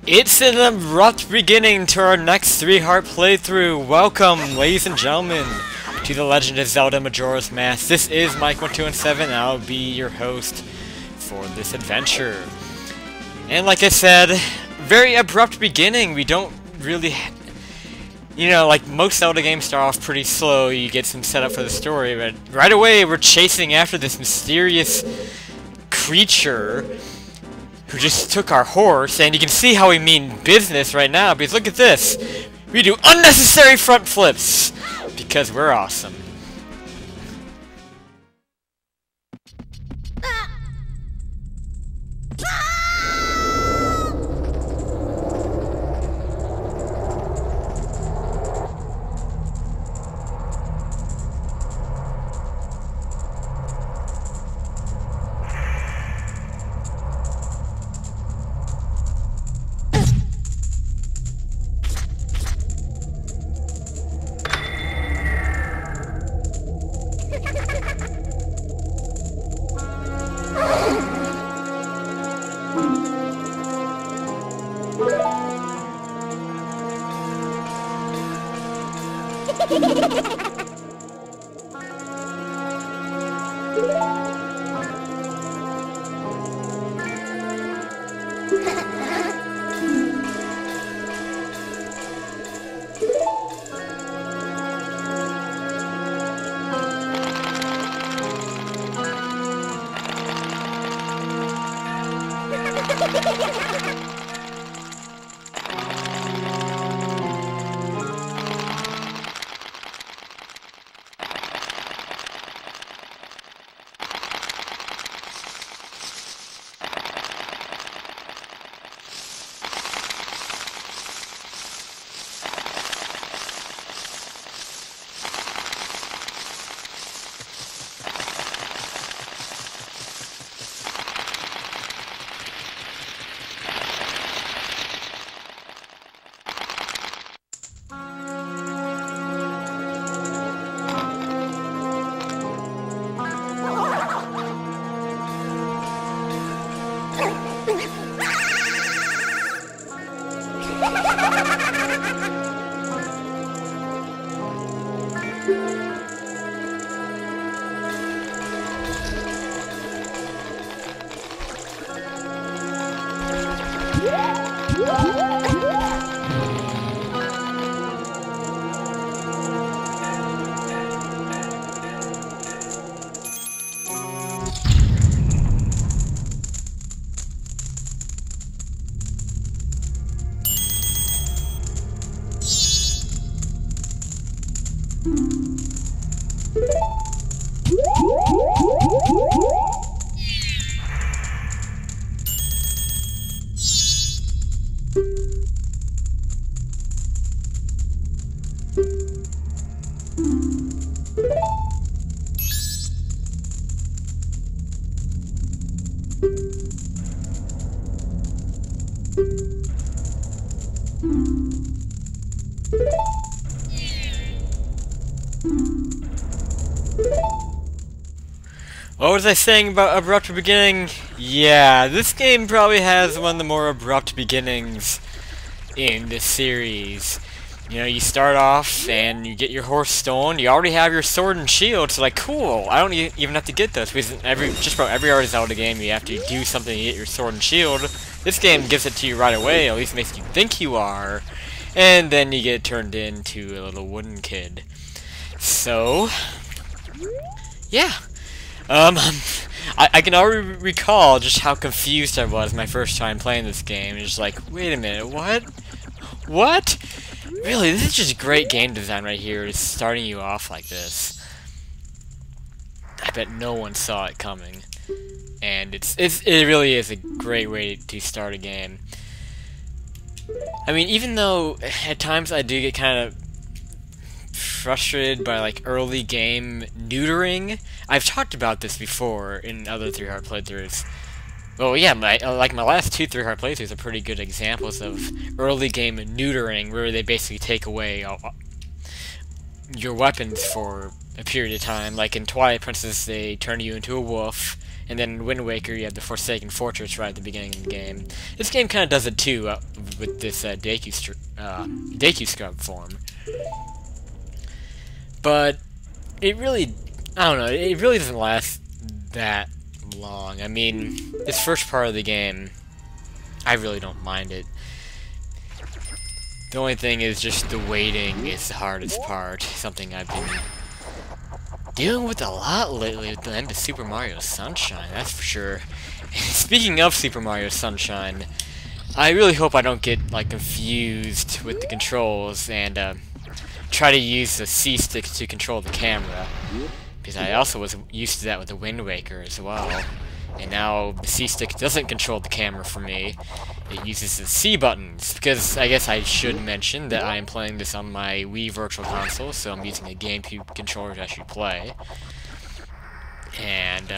It's an abrupt beginning to our next 3-heart playthrough. Welcome, ladies and gentlemen, to The Legend of Zelda Majora's Mask. This is Mike1217, and I'll be your host for this adventure. And like I said, very abrupt beginning. We don't really... You know, like most Zelda games start off pretty slow, you get some setup for the story, but right away we're chasing after this mysterious creature who just took our horse, and you can see how we mean business right now, because look at this! We do unnecessary front flips! Because we're awesome. What was I saying about abrupt beginning? Yeah, this game probably has one of the more abrupt beginnings in the series. You know, you start off and you get your horse stolen, you already have your sword and shield, so like, cool, I don't even have to get those, because just about every other Zelda game you have to do something to get your sword and shield. This game gives it to you right away, at least makes you think you are, and then you get turned into a little wooden kid. So, yeah. I can already recall just how confused I was my first time playing this game. Just like, wait a minute, what? What? Really, this is just great game design right here, just starting you off like this. I bet no one saw it coming. And it really is a great way to start a game. I mean, even though at times I do get kind of frustrated by like early game neutering. I've talked about this before in other 3-heart playthroughs. Well, yeah, my last 2 3-heart playthroughs are pretty good examples of early game neutering, where they basically take away your weapons for a period of time. Like in Twilight Princess, they turn you into a wolf, And then in Wind Waker, you have the Forsaken Fortress right at the beginning of the game. This game kind of does it too, with this Deku Scrub form. But it really, I don't know, it really doesn't last that long. I mean, this first part of the game, I really don't mind it. The only thing is just the waiting is the hardest part. Something I've been dealing with a lot lately with the end of Super Mario Sunshine, that's for sure. Speaking of Super Mario Sunshine, I really hope I don't get like confused with the controls and try to use the C-stick to control the camera, because I also was used to that with the Wind Waker as well. And now the C-stick doesn't control the camera for me. It uses the C buttons, because I guess I should mention that I am playing this on my Wii Virtual Console, so I'm using a GameCube controller to actually play. And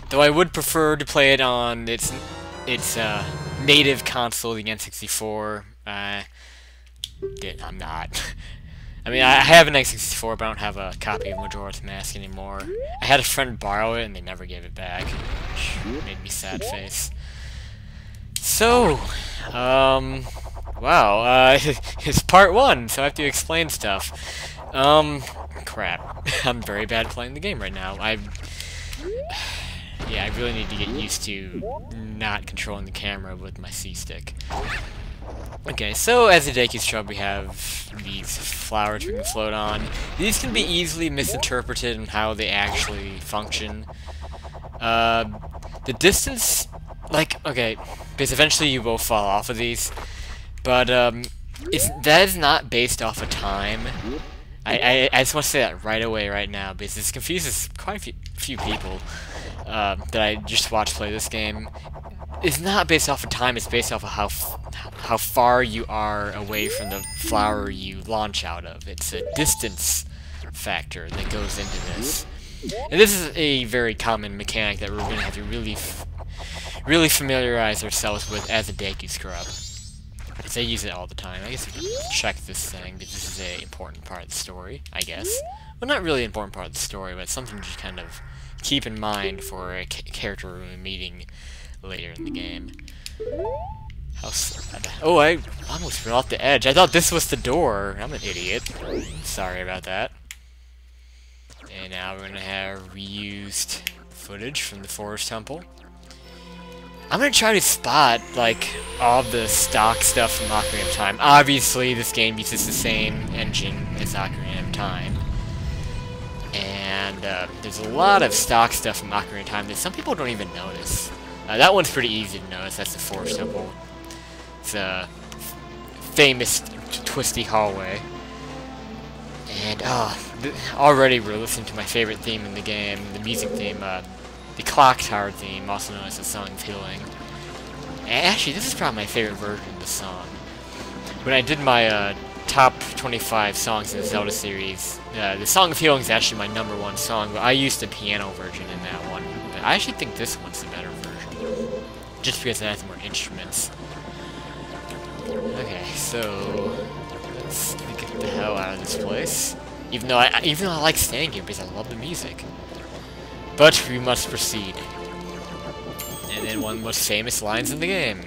though I would prefer to play it on its native console, the N64, I'm not. I mean, I have an N64, but I don't have a copy of Majora's Mask anymore. I had a friend borrow it, and they never gave it back, which made me sad face. So, wow, it's part 1, so I have to explain stuff. Crap. I'm very bad at playing the game right now. Yeah, I really need to get used to not controlling the camera with my C-stick. Okay, so as a Deku Scrub, we have these flowers we can float on. These can be easily misinterpreted in how they actually function. The distance, like, okay, because eventually you will fall off of these, but that is not based off of time. I just want to say that right away, right now, because this confuses quite a few people that I just watched play this game. It's not based off of time, it's based off of how far you are away from the flower you launch out of. It's a distance factor that goes into this. And this is a very common mechanic that we're going to have to really familiarize ourselves with as a Deku Scrub. Because they use it all the time. I guess we can check this thing, because this is an important part of the story, I guess. Well, not really an important part of the story, but something to just kind of keep in mind for a character we're meeting later in the game. How sad. Oh, I almost went off the edge. I thought this was the door. I'm an idiot. Sorry about that. And now we're gonna have reused footage from the Forest Temple. I'm gonna try to spot, like, all the stock stuff from Ocarina of Time. Obviously, this game uses the same engine as Ocarina of Time. And there's a lot of stock stuff from Ocarina of Time that some people don't even notice. That one's pretty easy to notice. That's the Forest Temple. It's a famous twisty hallway. And, already we're listening to my favorite theme in the game, the music theme, the Clock Tower theme, also known as the Song of Healing. And actually, this is probably my favorite version of the song. When I did my top 25 songs in the Zelda series, the Song of Healing is actually my #1 song, but I used the piano version in that one. But I actually think this one's the better version, just because it has more instruments. Okay, so let's get the hell out of this place. Even though I like staying here because I love the music. But we must proceed. And then one of the most famous lines in the game.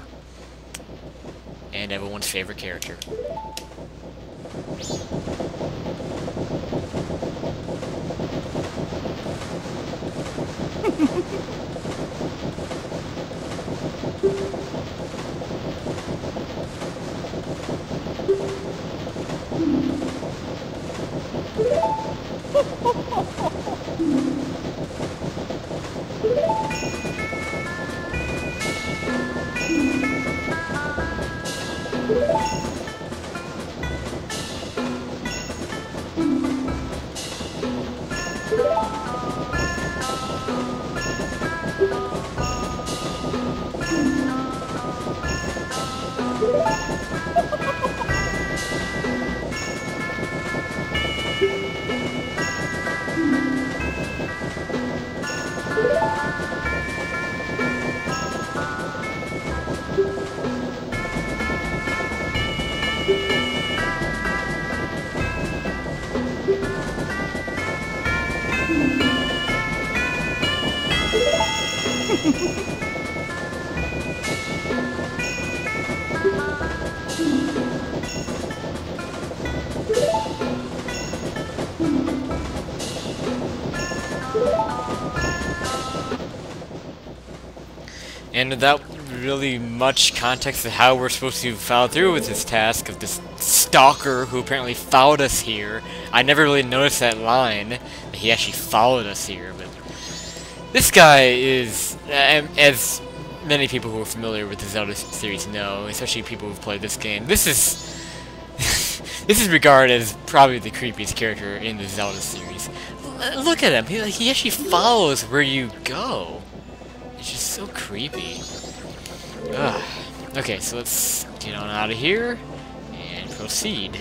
And everyone's favorite character. And without really much context of how we're supposed to follow through with this task of this stalker who apparently followed us here. I never really noticed that line, that he actually followed us here, but this guy is, as many people who are familiar with the Zelda series know, especially people who've played this game, this is this is regarded as probably the creepiest character in the Zelda series. Look at him, he actually follows where you go. It's just so creepy. Ugh. Okay, so let's get on out of here and proceed.